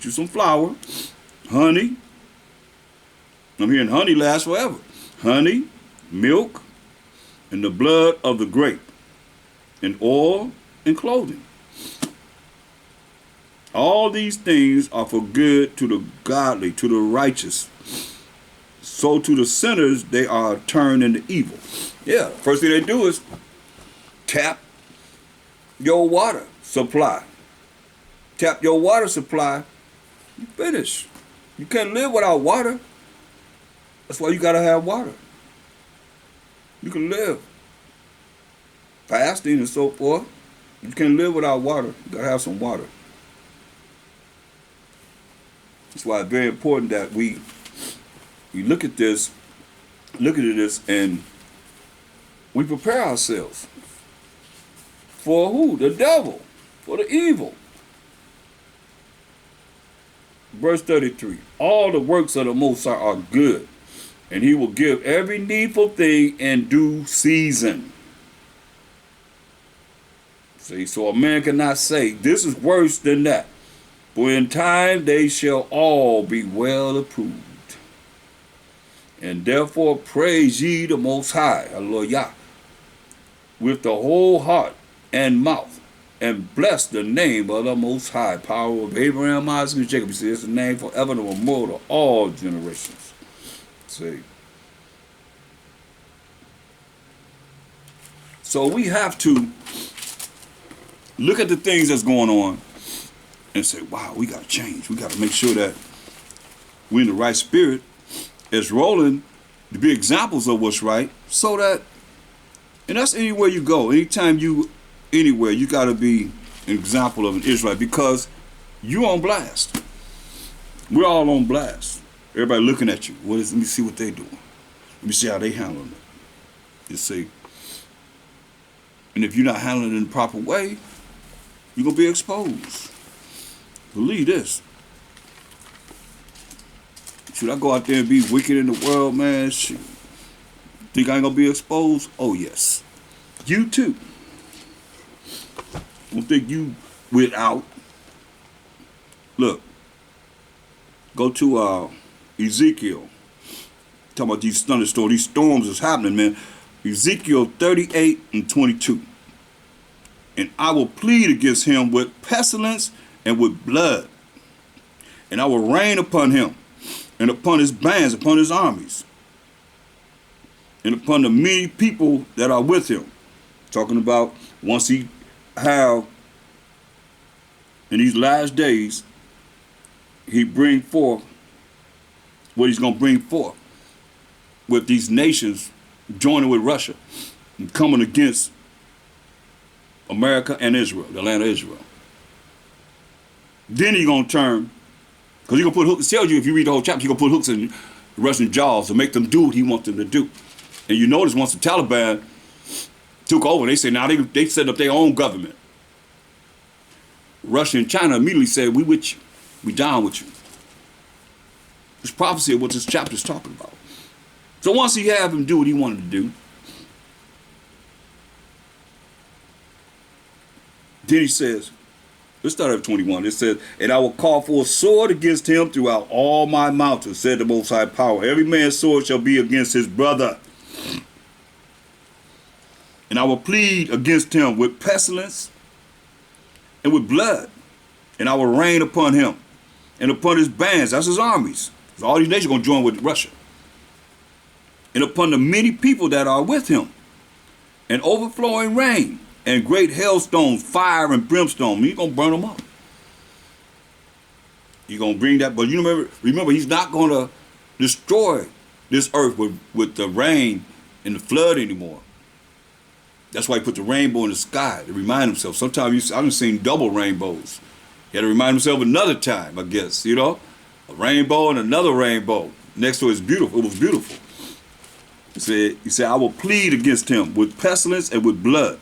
Get you some flour, honey. I'm hearing honey lasts forever. Honey, milk, and the blood of the grape, and oil and clothing. All these things are for good to the godly, to the righteous. So to the sinners, they are turned into evil. Yeah, first thing they do is tap your water supply. Tap your water supply, you finish. You can't live without water. That's why you gotta have water. You can live fasting and so forth. You can't live without water. You gotta have some water. That's why it's very important that we look at this, and we prepare ourselves for who? The devil, for the evil. Verse 33, all the works of the Most High are good, and he will give every needful thing in due season. See, so a man cannot say, this is worse than that. For in time they shall all be well approved. And therefore praise ye the Most High, hallelujah, with the whole heart and mouth, and bless the name of the Most High, power of Abraham, Isaac, and Jacob. You see, it's the name forever and immortal to all generations. See. So we have to look at the things that's going on and say, wow, we got to change. We got to make sure that we're in the right spirit as rolling to be examples of what's right, so that, and that's anywhere you go. Anytime you, anywhere, you got to be an example of an Israelite, because you're on blast. We're all on blast. Everybody looking at you. Let me see what they doing. Let me see how they handling it. You see. And if you're not handling it in the proper way, you're going to be exposed. Believe this. Should I go out there and be wicked in the world, man? Shoot. Think I ain't going to be exposed? Oh, yes. You too. Don't think you without. Look. Go to Ezekiel. Talking about these thunderstorms. These storms is happening, man. Ezekiel 38 and 22. And I will plead against him with pestilence and with blood. And I will rain upon him, and upon his bands, upon his armies, and upon the many people that are with him. Talking about once he have, in these last days, he bring forth what he's going to bring forth with these nations joining with Russia and coming against America and Israel, the land of Israel. Then he's going to turn, because he's going to put hooks. It tells you, if you read the whole chapter, he's going to put hooks in the Russian jaws to make them do what he wants them to do. And you notice once the Taliban took over, they say now they set up their own government. Russia and China immediately said, we with you. We down with you. It's prophecy of what this chapter is talking about. So once he had him do what he wanted to do, then he says, let's start at 21. It says, and I will call for a sword against him throughout all my mountains, said the Most High Power. Every man's sword shall be against his brother. And I will plead against him with pestilence and with blood. And I will rain upon him and upon his bands, that's his armies. So all these nations are going to join with Russia. And upon the many people that are with him, and overflowing rain, and great hailstones, fire and brimstone. He's going to burn them up. He's going to bring that, but you remember, he's not going to destroy this earth with the rain and the flood anymore. That's why he put the rainbow in the sky to remind himself. Sometimes I've seen double rainbows. He had to remind himself another time, I guess, you know? A rainbow and another rainbow next to it. Beautiful. It was beautiful. He said, I will plead against him with pestilence and with blood,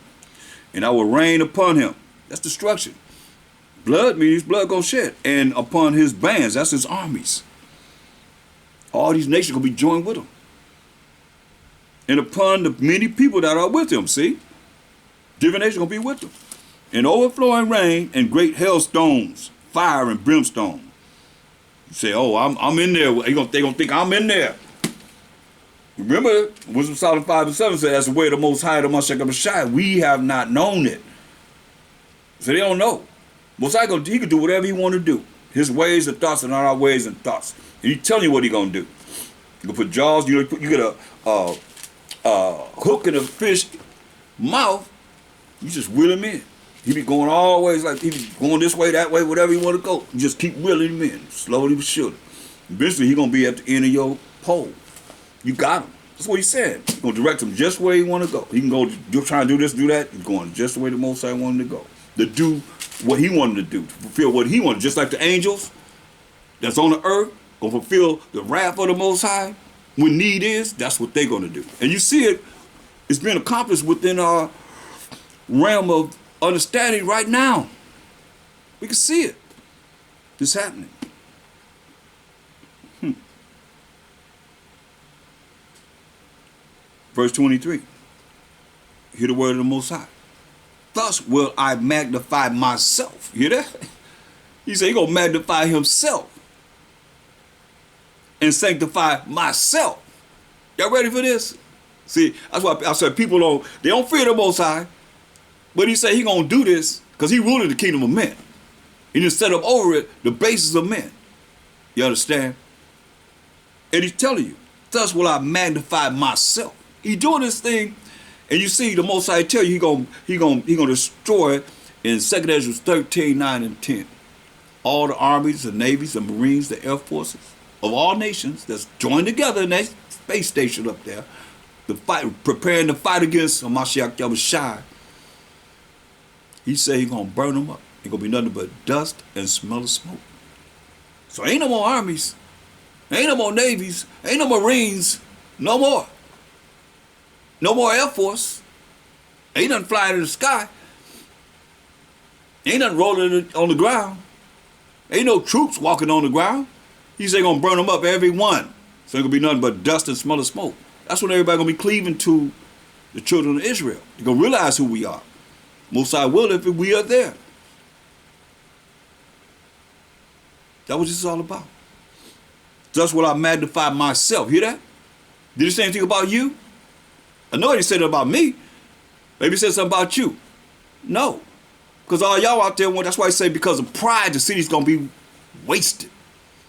and I will rain upon him. That's destruction. Blood means blood gonna shed. And upon his bands, that's his armies. All these nations gonna be joined with him. And upon the many people that are with him, see? Different nations gonna be with him. And overflowing rain and great hailstones, fire and brimstone. You say, oh, I'm in there. They gonna think I'm in there. Remember, Wisdom Solid 5 and 7 said, that's the way of the Most High, the Mashiach Bashai. We have not known it. So they don't know. Most High, he can do whatever he want to do. His ways and thoughts are not our ways and thoughts. And he telling you what he gonna do. You can put jaws, you get a hook in a fish mouth, you just reel him in. He be going all ways, like he be going this way, that way, whatever he want to go. You just keep reeling him in, slowly but surely. Eventually, he gonna be at the end of your pole. You got him. That's what he said. He's gonna direct him just where he want to go. He can go try and do this, do that. He's going just the way the Most High wanted him to go. To do what he wanted to do, to fulfill what he wanted, just like the angels that's on the earth gonna fulfill the wrath of the Most High when need is. That's what they're gonna do, and you see it. It's being accomplished within our realm of understanding right now. We can see it. It's happening. Verse 23. Hear the word of the Most High. Thus will I magnify myself. You hear that? He said he's going to magnify himself and sanctify myself. Y'all ready for this? See, that's why I said people don't fear the Most High. But he said he's going to do this because he ruling the kingdom of men. He just set up over it the basis of men. You understand? And he's telling you, thus will I magnify myself. He doing this thing. And you see, the Most High tell you he gonna destroy it in 2 Ezra 13, 9, and 10. All the armies, the navies, the marines, the air forces of all nations that's joined together in that space station up there, to fight, preparing to fight against Mashiach Yahushua. He said he's gonna burn them up. Ain't gonna be nothing but dust and smell of smoke. So ain't no more armies, ain't no more navies, ain't no marines, no more. No more Air Force. Ain't nothing flying in the sky. Ain't nothing rolling on the ground. Ain't no troops walking on the ground. He said gonna burn them up, every one. So ain't gonna be nothing but dust and smell of smoke. That's when everybody gonna be cleaving to the children of Israel. They're gonna realize who we are. Most High will if we are there. That's what this is all about. That's what I magnify myself. Hear that? Did he say anything about you? I know he said it about me. Maybe he said something about you. No. Because all y'all out there, that's why he say because of pride, the city's going to be wasted,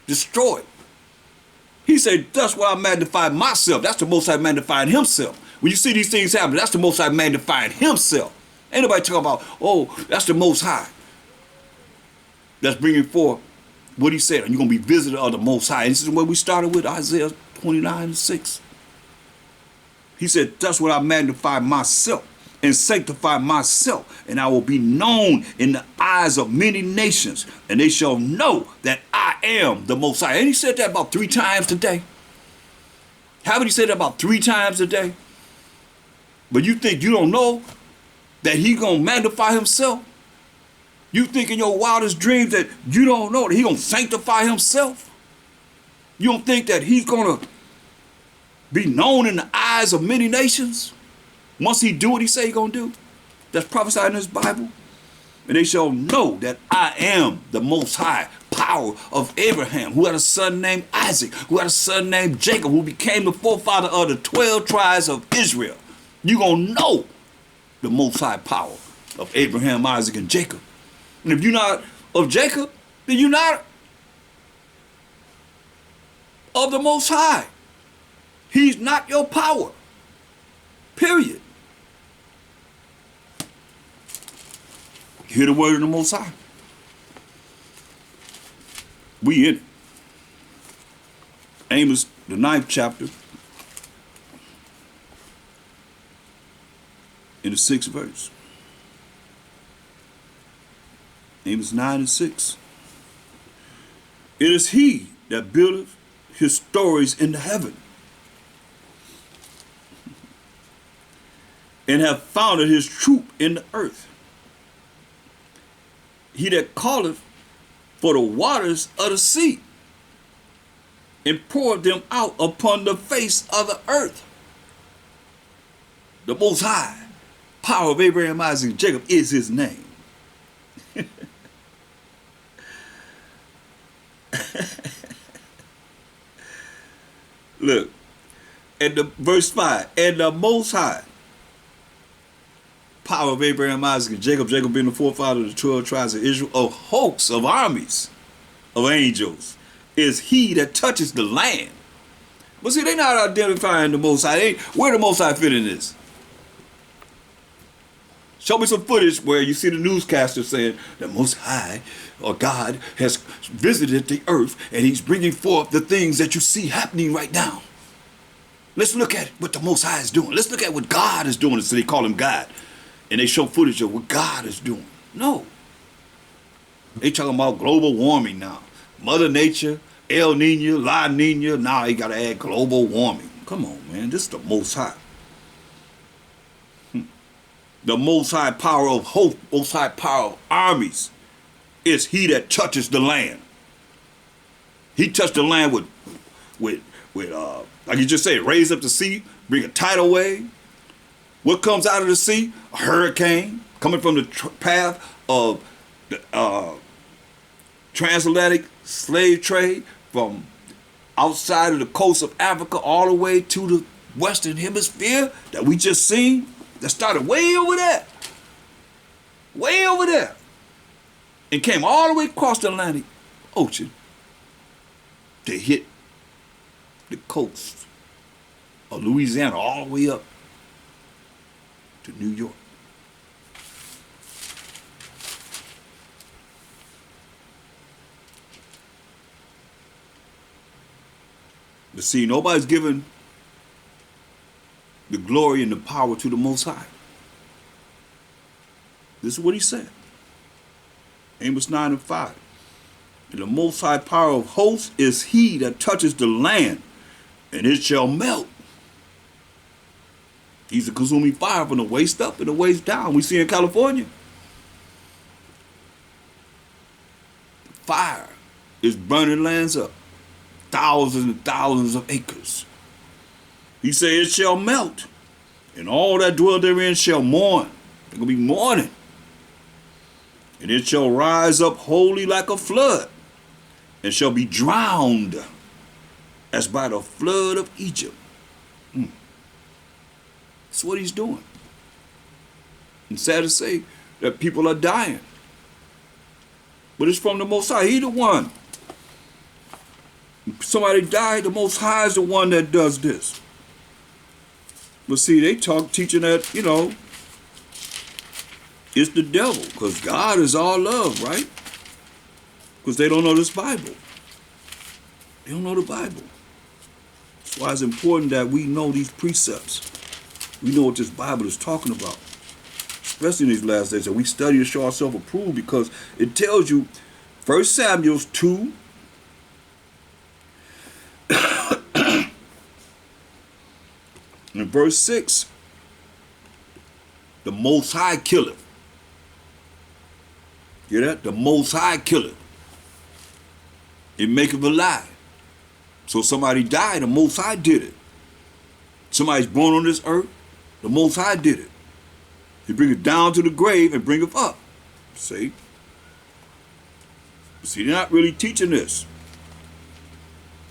destroyed. He said, that's why I magnify myself. That's the Most High magnifying himself. When you see these things happen, that's the Most High magnifying himself. Ain't nobody talking about, oh, that's the Most High. That's bringing forth what he said. And you're going to be visited of the Most High. And this is where we started with Isaiah 29:6. He said, that's what I magnify myself and sanctify myself, and I will be known in the eyes of many nations, and they shall know that I am the Most High. And he said that about 3 times today. Haven't he said that about 3 times a day? But you think you don't know that he gonna magnify himself? You think in your wildest dreams that you don't know that he gonna sanctify himself? You don't think that he's gonna be known in the eyes of many nations? Once he do what he say he gonna do, that's prophesied in his Bible. And they shall know that I am the Most High power of Abraham, who had a son named Isaac, who had a son named Jacob, who became the forefather of the 12 tribes of Israel. You gonna know the Most High power of Abraham, Isaac, and Jacob. And if you're not of Jacob, then you're not of the Most High. He's not your power. Period. Hear the word of the Most High. We in it. Amos, the 9th chapter, in the 6th verse. Amos 9:6. It is he that buildeth his stories in the heaven, and have founded his troop in the earth. He that calleth for the waters of the sea, and poured them out upon the face of the earth. The Most High, power of Abraham, Isaac, and Jacob is his name. Look, and the verse 5, and the Most High, power of Abraham, Isaac, and Jacob, Jacob being the forefather of the 12 tribes of Israel, of hosts of armies of angels, is he that touches the land. But see, they not identifying the Most High. Where the Most High fit in this? Show me some footage where you see the newscaster saying the Most High or God has visited the earth and he's bringing forth the things that you see happening right now. Let's look at what the Most High is doing. Let's look at what God is doing. So they call him God. And they show footage of what God is doing. No. They talking about global warming now. Mother Nature, El Nino, La Nina. Now they got to add global warming. Come on, man. This is the Most High. The Most High power of hope, Most High power of armies is he that touches the land. He touched the land with like you just said, raise up the sea, bring a tidal wave. What comes out of the sea? A hurricane coming from the path of the transatlantic slave trade from outside of the coast of Africa all the way to the Western Hemisphere that we just seen. That started way over there, and came all the way across the Atlantic Ocean to hit the coast of Louisiana all the way up to New York. But see, nobody's giving the glory and the power to the Most High. This is what he said. Amos 9:5. And the Most High power of hosts is he that touches the land, and it shall melt. He's a consuming fire from the waist up and the waist down. We see in California. Fire is burning lands up. Thousands and thousands of acres. He said it shall melt, and all that dwell therein shall mourn. They're going to be mourning. And it shall rise up wholly like a flood, and shall be drowned as by the flood of Egypt. That's what he's doing. And sad to say that people are dying. But it's from the Most High. He the one. If somebody died, the Most High is the one that does this. But see, they teaching that, it's the devil, because God is all love, right? Because they don't know this Bible. They don't know the Bible. That's why it's important that we know these precepts. We know what this Bible is talking about. Especially in these last days, that we study to show ourselves approved, because it tells you, 1 Samuel 2, in verse 6, the Most High killeth. Hear that? The Most High killeth. It maketh alive. So somebody died, the Most High did it. Somebody's born on this earth, the Most High did it. He bring it down to the grave and bring it up. See? See, they're not really teaching this.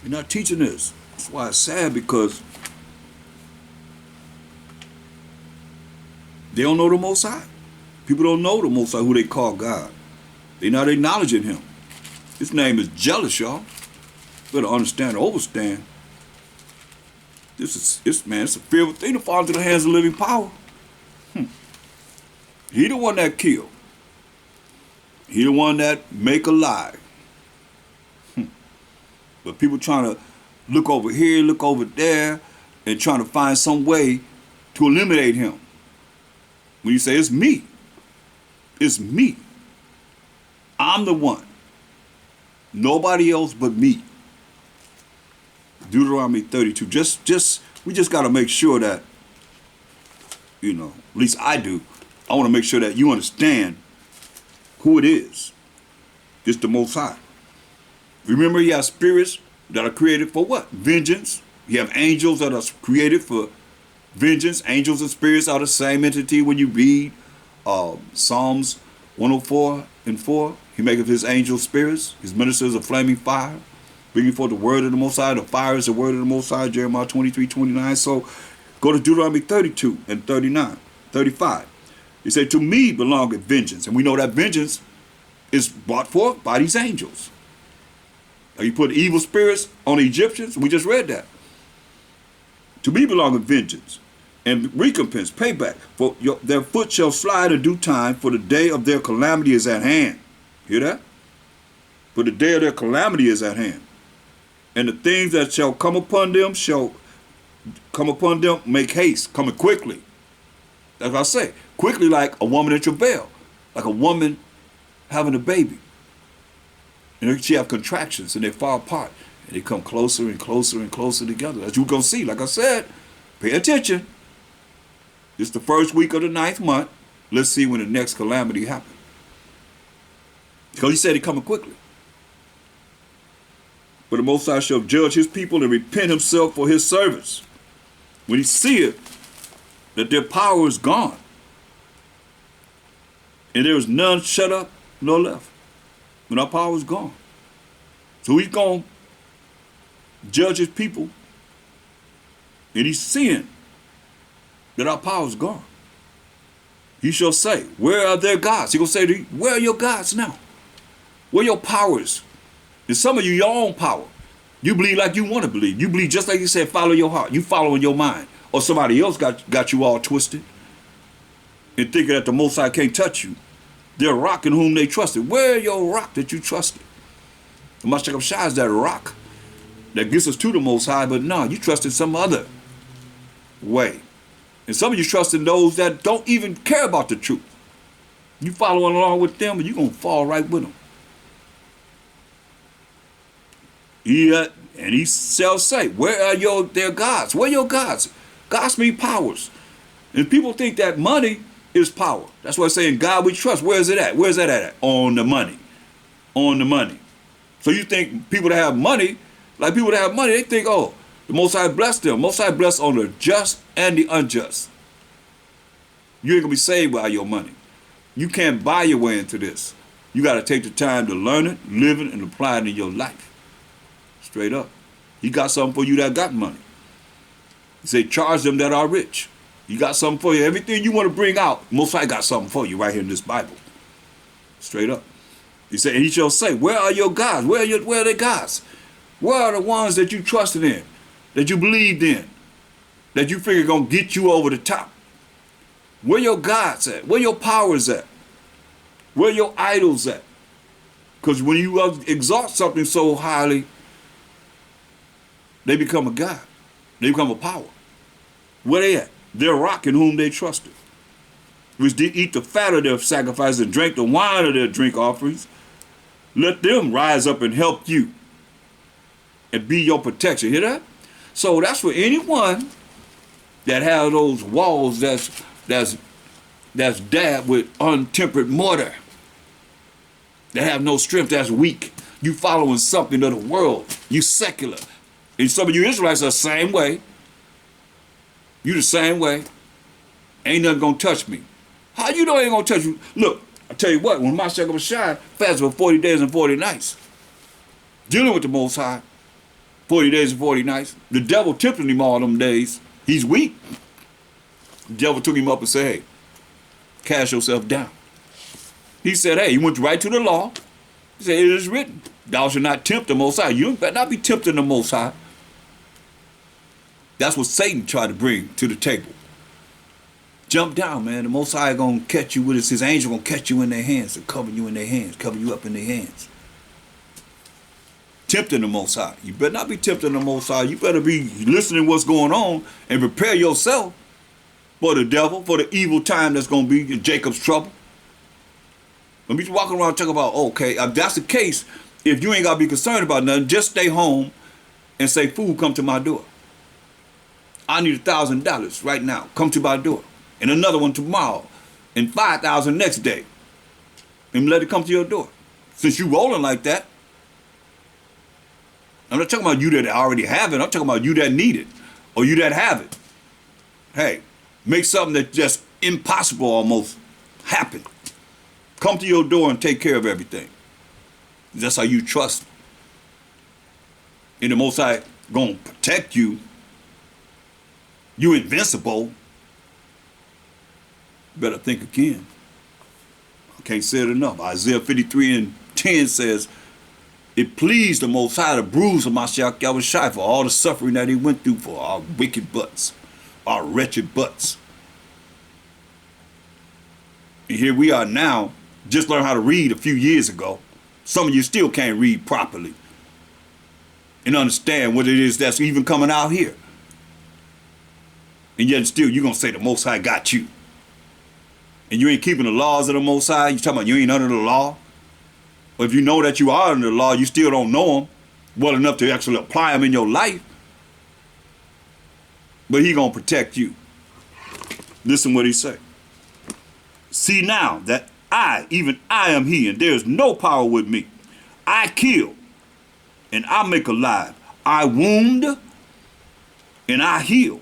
They're not teaching this. That's why it's sad, because they don't know the Most High. People don't know the Most High, who they call God. They're not acknowledging him. His name is jealous, y'all. Better understand and overstand. It's a fearful thing to fall into the hands of living power. He the one that killed. He the one that make alive. But people trying to look over here, look over there, and trying to find some way to eliminate him. When you say, it's me. It's me. I'm the one. Nobody else but me. Deuteronomy 32. We just got to make sure that, at least I do. I want to make sure that you understand who it is. It's the Most High. Remember, you have spirits that are created for what? Vengeance. You have angels that are created for vengeance. Angels and spirits are the same entity. When you read Psalms 104:4, he maketh his angels spirits, his ministers a flaming fire. bringing forth the word of the Most High. The fire is the word of the Most High, Jeremiah 23:29. So go to Deuteronomy 32 and 39, 35. He said, to me belongeth vengeance. And we know that vengeance is brought forth by these angels. Now you put evil spirits on the Egyptians. We just read that. To me belongeth vengeance and recompense, payback. For their foot shall slide in due time, for the day of their calamity is at hand. Hear that? For the day of their calamity is at hand. And the things that shall come upon them make haste, coming quickly. That's what I say. Quickly, like a woman in travail, like a woman having a baby. And she have contractions and they fall apart. And they come closer and closer and closer together. As you're going to see, like I said, pay attention. It's the first week of the 9th month. Let's see when the next calamity happens. Because he said it coming quickly. But the Most High shall judge his people and repent himself for his service. When he seeth that their power is gone, and there is none shut up nor left, when our power is gone. So he's going to judge his people, and he's seeing that our power is gone. He shall say, where are their gods? He going to say to you, where are your gods now? Where are your powers? And some of you, your own power. You believe like you want to believe. You believe just like you said, follow your heart. You following your mind. Or somebody else got you all twisted and thinking that the Most High can't touch you. They're rock in whom they trusted. Where your rock that you trusted? The Mashiach Shah is that rock that gets us to the Most High, but no, you trusted some other way. And some of you trusting those that don't even care about the truth. You following along with them, and you're going to fall right with them. And he shall say, where are their gods? Where are your gods? Gods mean powers. And people think that money is power. That's why I'm saying, God we trust. Where is it at? Where is that at? On the money. On the money. So you think people that have money, like people that have money, they think, oh, the Most High bless them. Most High bless on the just and the unjust. You ain't going to be saved by your money. You can't buy your way into this. You got to take the time to learn it, live it, and apply it in your life. Straight up. He got something for you that got money. He said, charge them that are rich. He got something for you. Everything you want to bring out, Most High got something for you right here in this Bible. Straight up. He said, and he shall say, where are your gods? Where are their gods? Where are the ones that you trusted in, that you believed in, that you figured going to get you over the top? Where your gods at? Where your powers at? Where your idols at? Because when you exalt something so highly, they become a god. They become a power. Where they at? Their rock in whom they trusted, which did eat the fat of their sacrifices and drank the wine of their drink offerings. Let them rise up and help you and be your protection. Hear that? So that's for anyone that has those walls that's dabbed with untempered mortar, that have no strength, that's weak. You following something of the world. You secular. And some of you Israelites are the same way. You the same way. Ain't nothing gonna touch me. How you know ain't gonna touch you? Look, I tell you what, when Mashiach was shy, fasted for 40 days and 40 nights, dealing with the Most High, 40 days and 40 nights, the devil tempted him all them days. He's weak. The devil took him up and said, hey, cast yourself down. He said, hey, he went right to the law. He said, it is written, thou shalt not tempt the Most High. You better not be tempting the Most High. That's what Satan tried to bring to the table. Jump down, man. The Most High gonna catch you with his angel gonna catch you in their hands and cover you in their hands, cover you up in their hands. Tempting the Most High. You better not be tempting the Most High. You better be listening to what's going on and prepare yourself for the devil, for the evil time that's gonna be in Jacob's trouble. Let me walking around talking about, okay, if that's the case, if you ain't gotta be concerned about nothing, just stay home and say, food, come to my door. I need $1,000 right now. Come to my door. And another one tomorrow. And $5,000 next day. And let it come to your door. Since you rolling like that. I'm not talking about you that already have it. I'm talking about you that need it. Or you that have it. Hey, make something that's just impossible almost happen. Come to your door and take care of everything. That's how you trust. and the Most High gonna protect you, you invincible, better think again. I can't say it enough. Isaiah 53:10 says, it pleased the Most High to bruise of Mashiach Yahushua for all the suffering that he went through for our wicked butts, our wretched butts. And here we are now, just learned how to read a few years ago. Some of you still can't read properly and understand what it is that's even coming out here. And yet still you're going to say the Most High got you. And you ain't keeping the laws of the Most High. You talking about you ain't under the law. Or if you know that you are under the law, you still don't know them well enough to actually apply them in your life. But he going to protect you. Listen what he say. See now that I, even I am he, and there is no power with me. I kill, and I make alive. I wound, and I heal.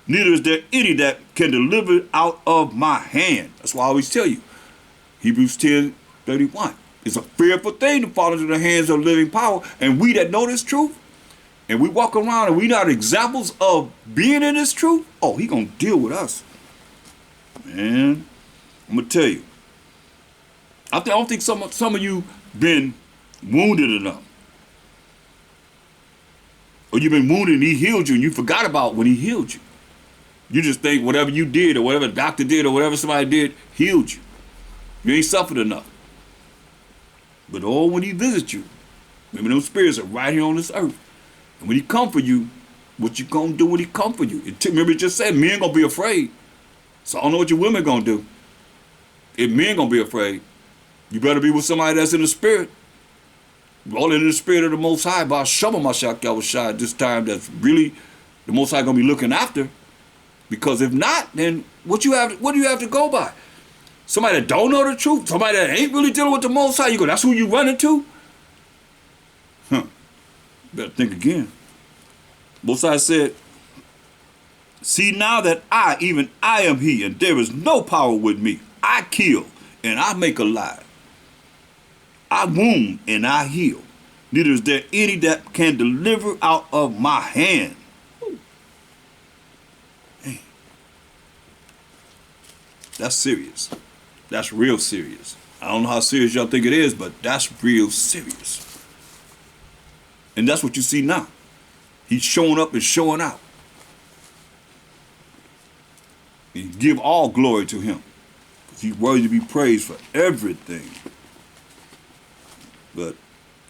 Neither is there any that can deliver out of my hand. That's why I always tell you, Hebrews 10:31. It's a fearful thing to fall into the hands of living power. And we that know this truth, and we walk around and we not examples of being in this truth, oh, he gonna deal with us. Man, I'm gonna tell you. I don't think some of you been wounded enough. Or you've been wounded and he healed you and you forgot about when he healed you. You just think whatever you did or whatever the doctor did or whatever somebody did healed you. You ain't suffered enough. But oh, when he visits you, remember those spirits are right here on this earth. And when he come for you, what you gonna do when he come for you? Remember it just said men gonna be afraid. So I don't know what your women gonna do. If men gonna be afraid, you better be with somebody that's in the spirit. Rolling in the spirit of the Most High by Shabbat Mashiach Yahushua at this time that's really the Most High gonna be looking after. Because if not, then what do you have to go by? Somebody that don't know the truth, somebody that ain't really dealing with the Most High, you go, that's who you run into? Better think again. Most High said, see now that I, even I am he, and there is no power with me. I kill, and I make alive. I wound, and I heal. Neither is there any that can deliver out of my hand. Man. That's serious. That's real serious. I don't know how serious y'all think it is, but that's real serious. And that's what you see now. He's showing up and showing out. And give all glory to him. Because he's worthy to be praised for everything. But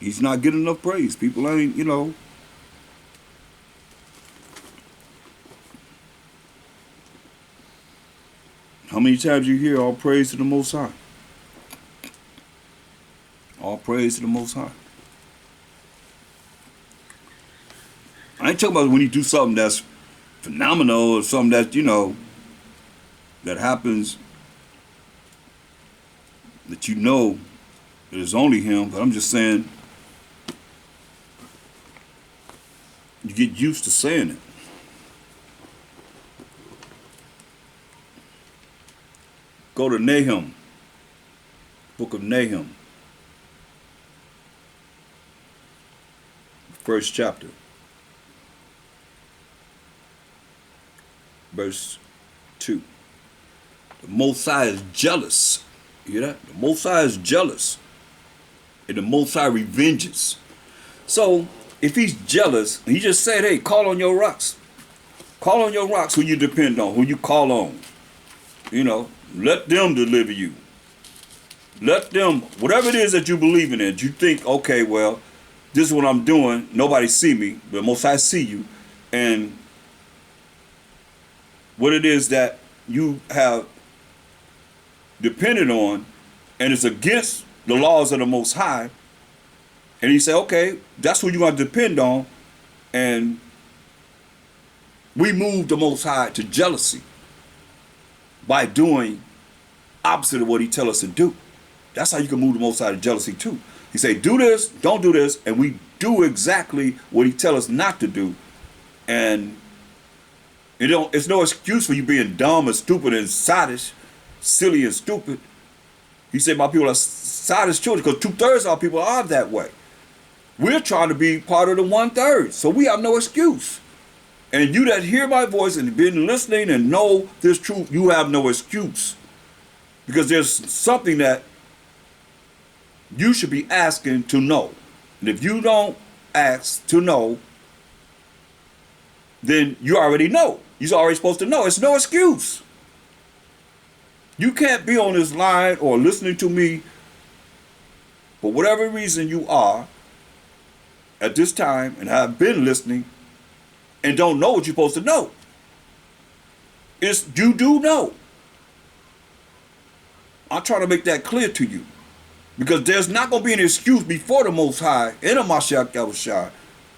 he's not getting enough praise. People ain't, How many times you hear all praise to the Most High? All praise to the Most High. I ain't talking about when you do something that's phenomenal or something that, that happens that that it's only him, but I'm just saying you get used to saying it. Go to Nahum, book of Nahum, first chapter, verse 2. The Most High is jealous. You hear that? The Most High is jealous. And the Most High revenges. So, if he's jealous, he just said, hey, call on your rocks. Call on your rocks who you depend on, who you call on. Let them deliver you. Let them, whatever it is that you believe in, you think, okay, well, this is what I'm doing. Nobody see me, but Most High see you. And what it is that you have depended on, and it's against the laws of the Most High, and he said, okay, that's who you're going to depend on. And we move the Most High to jealousy by doing opposite of what he tell us to do. That's how you can move the Most High to jealousy too. He say, do this, don't do this, and we do exactly what he tell us not to do. And it's no excuse for you being dumb and stupid and sottish, silly and stupid. He said my people are sottish children, because 2/3 of our people are that way. We're trying to be part of the 1/3, so we have no excuse. And you that hear my voice and been listening and know this truth, you have no excuse. Because there's something that you should be asking to know. And if you don't ask to know, then you already know. You're already supposed to know. It's no excuse. You can't be on this line or listening to me for whatever reason you are at this time and have been listening and don't know what you're supposed to know. You do know. I'm trying to make that clear to you. Because there's not going to be an excuse before the Most High in a Mashiach Yahushua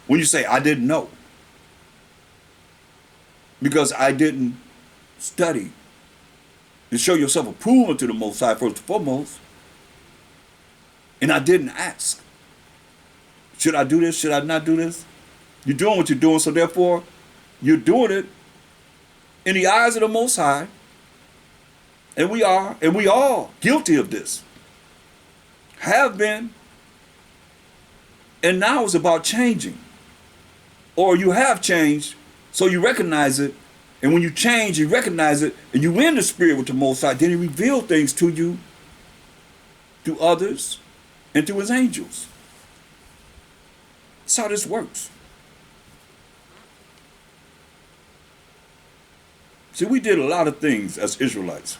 when you say, I didn't know. Because I didn't study. To show yourself approval to the Most High first and foremost. And I didn't ask. Should I do this? Should I not do this? You're doing what you're doing, so therefore, you're doing it in the eyes of the Most High. And we are guilty of this. Have been. And now it's about changing. Or you have changed, so you recognize it. And when you change, you recognize it, and you in the spirit with the Most High, then He reveals things to you, to others, and to His angels. That's how this works. See, we did a lot of things as Israelites.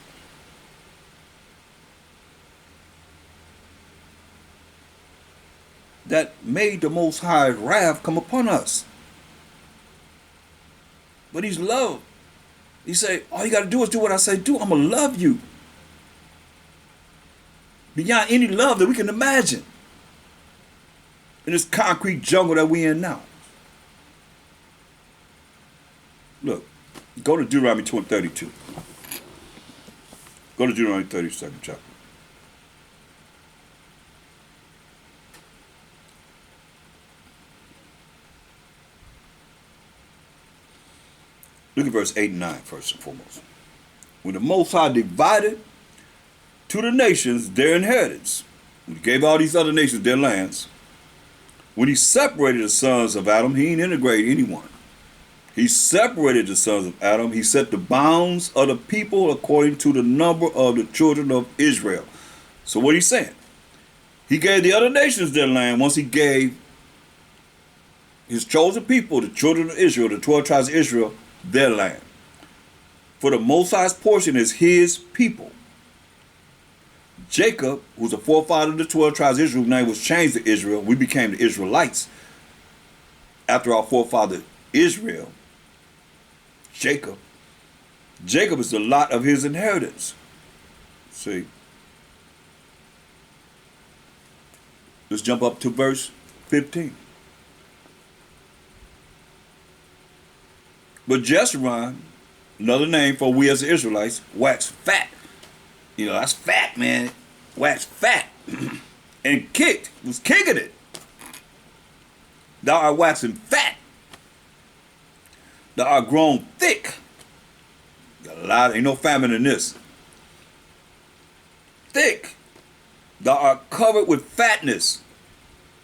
That made the Most High wrath come upon us. But He's love. He say, all you got to do is do what I say do. I'm going to love you. Beyond any love that we can imagine. In this concrete jungle that we in now. Look, go to Deuteronomy 32. Go to Deuteronomy 32nd chapter. Look at verse 8 and 9 first and foremost. When the Most High divided to the nations their inheritance, when He gave all these other nations their lands, when He separated the sons of Adam, He didn't integrate anyone. He separated the sons of Adam. He set the bounds of the people according to the number of the children of Israel. So what He's saying? He gave the other nations their land once He gave His chosen people, the children of Israel, the 12 tribes of Israel, their land. For the Most High's portion is His people. Jacob, who's a forefather of the 12 tribes of Israel, whose name was changed to Israel, we became the Israelites after our forefather Israel. Jacob is the lot of his inheritance. See. Let's jump up to verse 15. But Jeshurun, another name for we as the Israelites, waxed fat. You know, that's fat, man. Waxed fat. And kicked. Was kicking it. Thou art waxing fat. Thou art grown thick. Got a lot, ain't no famine in this. Thick. Thou art covered with fatness.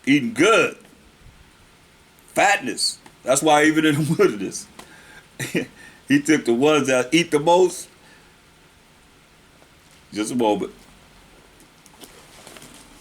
Eating good. Fatness. That's why even in the wilderness, He took the ones that eat the most. Just a moment.